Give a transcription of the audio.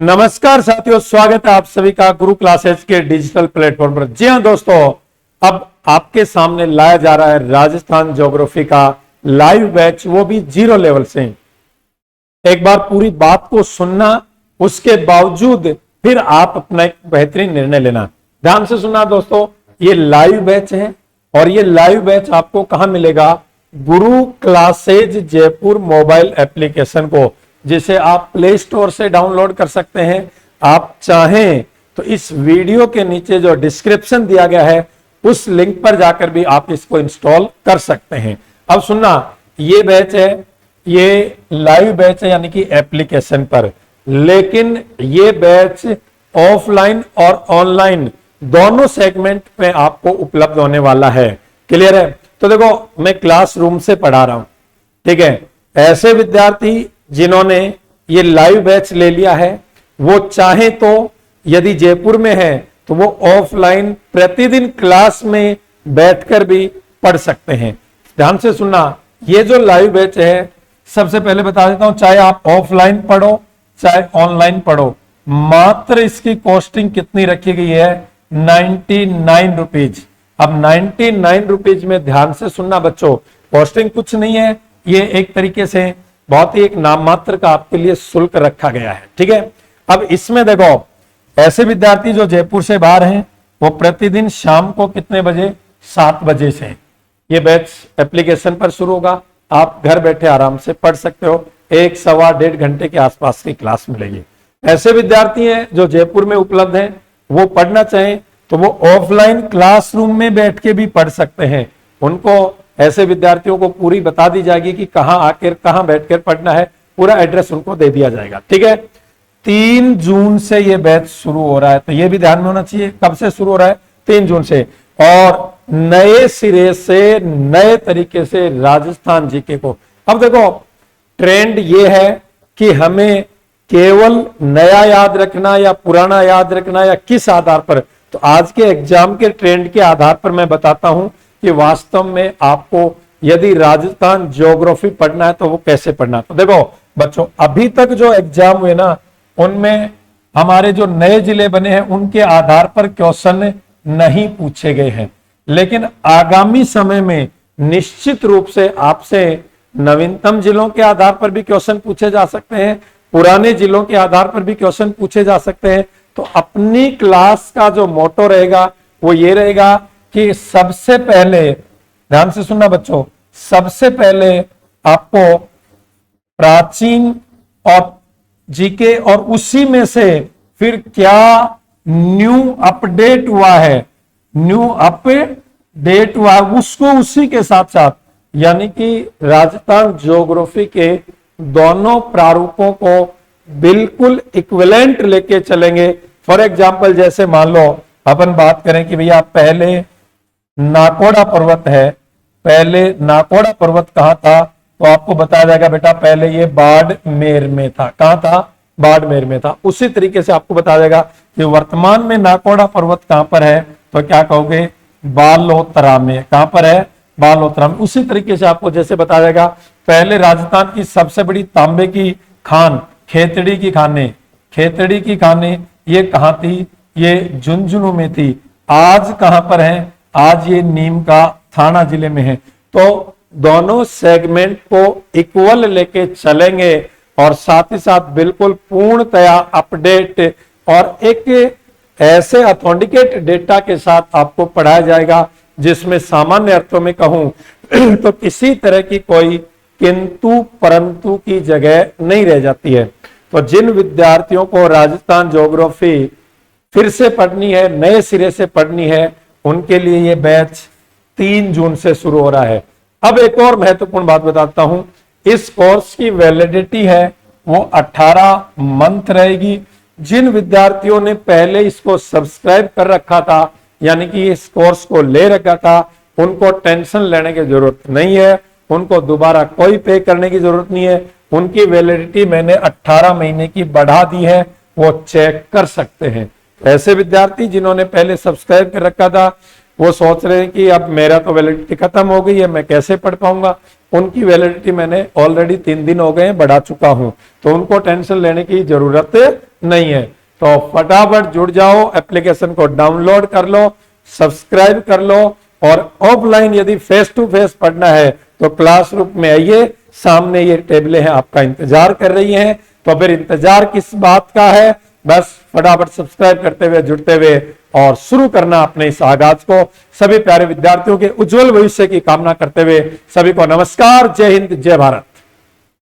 नमस्कार साथियों, स्वागत है आप सभी का गुरु क्लासेस के डिजिटल प्लेटफॉर्म पर। जी हां दोस्तों, अब आपके सामने लाया जा रहा है राजस्थान ज्योग्राफी का लाइव बैच, वो भी 0 लेवल से। एक बार पूरी बात को सुनना, उसके बावजूद फिर आप अपना एक बेहतरीन निर्णय लेना। ध्यान से सुनना दोस्तों, ये लाइव बैच है और ये लाइव बैच आपको कहां मिलेगा? गुरु क्लासेज जयपुर मोबाइल एप्लीकेशन को, जिसे आप प्ले स्टोर से डाउनलोड कर सकते हैं। आप चाहें तो इस वीडियो के नीचे जो डिस्क्रिप्शन दिया गया है उस लिंक पर जाकर भी आप इसको इंस्टॉल कर सकते हैं। अब सुनना, ये बैच है, ये लाइव बैच है यानी कि एप्लीकेशन पर, लेकिन ये बैच ऑफलाइन और ऑनलाइन दोनों सेगमेंट में आपको उपलब्ध होने वाला है। क्लियर है? तो देखो, मैं क्लासरूम से पढ़ा रहा हूं, ठीक है। ऐसे विद्यार्थी जिन्होंने ये लाइव बैच ले लिया है, वो चाहे तो यदि जयपुर में है तो वो ऑफलाइन प्रतिदिन क्लास में बैठकर भी पढ़ सकते हैं। ध्यान से सुनना, ये जो लाइव बैच है, सबसे पहले बता देता हूं, चाहे आप ऑफलाइन पढ़ो चाहे ऑनलाइन पढ़ो, मात्र इसकी कॉस्टिंग कितनी रखी गई है? 99 रुपीज। अब 99 रुपीज में ध्यान से सुनना बच्चों, कॉस्टिंग कुछ नहीं है, ये एक तरीके से बहुत ही एक नाम मात्र का आपके लिए शुल्क रखा गया है, ठीक है। अब इसमें देखो, ऐसे विद्यार्थी जो जयपुर से बाहर हैं, वो प्रतिदिन शाम को कितने बजे? 7 बजे से ये बैच एप्लीकेशन पर शुरू होगा। आप घर बैठे आराम से पढ़ सकते हो, 1 सवा डेढ़ घंटे के आसपास की क्लास मिलेगी। ऐसे विद्यार्थी हैं जो जयपुर में उपलब्ध हैं, वो पढ़ना चाहें तो वो ऑफलाइन क्लासरूम में बैठ के भी पढ़ सकते हैं। उनको, ऐसे विद्यार्थियों को पूरी बता दी जाएगी कि कहां आकर कहां बैठकर पढ़ना है, पूरा एड्रेस उनको दे दिया जाएगा, ठीक है। 3 जून से ये बैच शुरू हो रहा है, तो ये भी ध्यान में होना चाहिए। कब से शुरू हो रहा है? 3 जून से। और नए सिरे से, नए तरीके से राजस्थान जीके को, अब देखो ट्रेंड ये है कि हमें केवल नया याद रखना या पुराना याद रखना या किस आधार पर, तो आज के एग्जाम के ट्रेंड के आधार पर मैं बताता हूं कि वास्तव में आपको यदि राजस्थान ज्योग्राफी पढ़ना है तो वो कैसे पढ़ना है। तो देखो बच्चों, अभी तक जो एग्जाम हुए ना, उनमें हमारे जो नए जिले बने हैं उनके आधार पर क्वेश्चन नहीं पूछे गए हैं, लेकिन आगामी समय में निश्चित रूप से आपसे नवीनतम जिलों के आधार पर भी क्वेश्चन पूछे जा सकते हैं, पुराने जिलों के आधार पर भी क्वेश्चन पूछे जा सकते हैं। तो अपनी क्लास का जो मोटो रहेगा वो ये रहेगा कि सबसे पहले, ध्यान से सुनना बच्चों, सबसे पहले आपको प्राचीन और जीके और उसी में से फिर क्या न्यू अपडेट हुआ है, न्यू अपडेट हुआ है, उसको उसी के साथ साथ, यानी कि राजस्थान ज्योग्राफी के दोनों प्रारूपों को बिल्कुल इक्विवेलेंट लेके चलेंगे। फॉर एग्जाम्पल, जैसे मान लो अपन बात करें कि भैया पहले नाकोड़ा पर्वत है, पहले नाकोड़ा पर्वत कहां था, तो आपको बताया जाएगा बेटा पहले ये बाड़मेर में था। कहां था? बाड़मेर में था। उसी तरीके से आपको बताया जाएगा कि वर्तमान में नाकोड़ा पर्वत कहां पर है, तो क्या कहोगे? बालोतरा में। कहां पर है? बालोतरा में। उसी तरीके से आपको जैसे बताया जाएगा, पहले राजस्थान की सबसे बड़ी तांबे की खान खेतड़ी की खानें, खेतड़ी की खानें ये कहां थी? ये झुंझुनू में थी। आज कहां पर है? आज ये नीम का थाना जिले में है। तो दोनों सेगमेंट को इक्वल लेके चलेंगे और साथ ही साथ बिल्कुल पूर्णतया अपडेट और एक ऐसे ऑथेंटिकेट डेटा के साथ आपको पढ़ाया जाएगा जिसमें सामान्य अर्थों में कहूं तो किसी तरह की कोई किंतु परंतु की जगह नहीं रह जाती है। तो जिन विद्यार्थियों को राजस्थान ज्योग्राफी फिर से पढ़नी है, नए सिरे से पढ़नी है, उनके लिए ये बैच 3 जून से शुरू हो रहा है। अब एक और महत्वपूर्ण बात बताता हूं, इस कोर्स की वैलिडिटी है वो 18 मंथ रहेगी। जिन विद्यार्थियों ने पहले इसको सब्सक्राइब कर रखा था, यानी कि इस कोर्स को ले रखा था, उनको टेंशन लेने की जरूरत नहीं है, उनको दोबारा कोई पे करने की जरूरत नहीं है। उनकी वैलिडिटी मैंने 18 महीने की बढ़ा दी है, वो चेक कर सकते हैं। ऐसे विद्यार्थी जिन्होंने पहले सब्सक्राइब कर रखा था, वो सोच रहे हैं कि अब मेरा तो वैलिडिटी खत्म हो गई है, मैं कैसे पढ़ पाऊंगा, उनकी वैलिडिटी मैंने ऑलरेडी 3 दिन हो गए हैं बढ़ा चुका हूं, तो उनको टेंशन लेने की जरूरत नहीं है। तो फटाफट जुड़ जाओ, एप्लीकेशन को डाउनलोड कर लो, सब्सक्राइब कर लो। और ऑफलाइन यदि फेस टू फेस पढ़ना है तो क्लासरूम में आइए, सामने ये टेबलें हैं आपका इंतजार कर रही हैं। तो फिर इंतजार किस बात का है, बस फटाफट सब्सक्राइब करते हुए जुड़ते हुए और शुरू करना अपने इस आगाज को। सभी प्यारे विद्यार्थियों के उज्जवल भविष्य की कामना करते हुए सभी को नमस्कार, जय हिंद, जय भारत।